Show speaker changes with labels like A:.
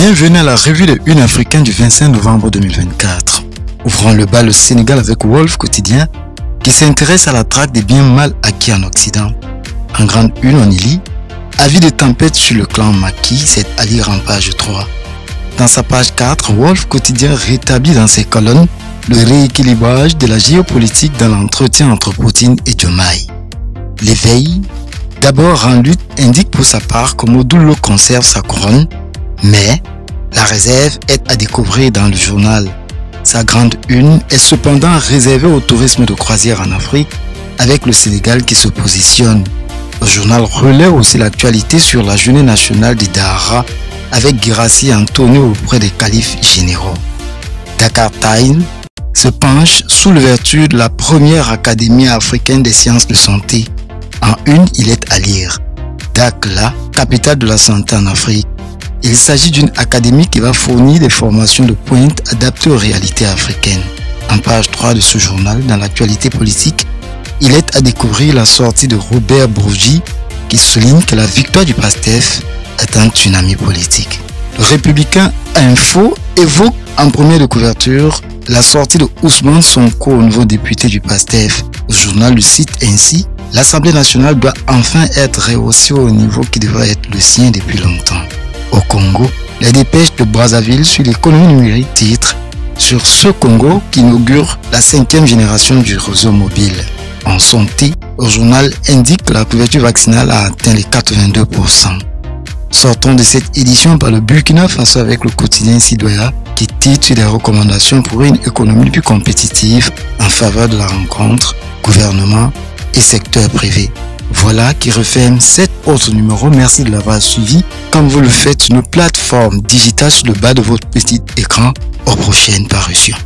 A: Bienvenue à la revue de Une Africaine du 25 novembre 2024. Ouvrons le bal le Sénégal avec Wolf Quotidien qui s'intéresse à la traque des biens mal acquis en Occident. En grande une, on y lit « Avis de tempête sur le clan Maki », c'est à lire en page 3. Dans sa page 4, Wolf Quotidien rétablit dans ses colonnes le rééquilibrage de la géopolitique dans l'entretien entre Poutine et Diomaye. L'éveil, d'abord en lutte, indique pour sa part que Modulo conserve sa couronne, mais la réserve est à découvrir dans le journal. Sa grande une est cependant réservée au tourisme de croisière en Afrique, avec le Sénégal qui se positionne. Le journal relève aussi l'actualité sur la journée nationale du Dahara, avec Guirassy Antonio auprès des califes généraux. Dakar Time se penche sous l'ouverture de la première Académie africaine des sciences de santé. En une, il est à lire Dakla, capitale de la santé en Afrique. Il s'agit d'une académie qui va fournir des formations de pointe adaptées aux réalités africaines. En page 3 de ce journal, dans l'actualité politique, il est à découvrir la sortie de Robert Bourgi qui souligne que la victoire du PASTEF est un tsunami politique. Le Républicain Info évoque en première de couverture la sortie de Ousmane Sonko au nouveau député du PASTEF. Le journal le cite ainsi « L'Assemblée nationale doit enfin être rehaussée au niveau qui devrait être le sien depuis longtemps ». Au Congo, les dépêches de Brazzaville sur l'économie numérique titrent sur ce Congo qui inaugure la 5e génération du réseau mobile. En santé, le journal indique que la couverture vaccinale a atteint les 82%. Sortons de cette édition par le Burkina Faso avec le quotidien Sidoya qui titre des recommandations pour une économie plus compétitive en faveur de la rencontre, gouvernement et secteur privé. Voilà qui referme cet autre numéro. Merci de l'avoir suivi. Comme vous le faites sur nos plateformes digitales sur le bas de votre petit écran. Aux prochaines parutions.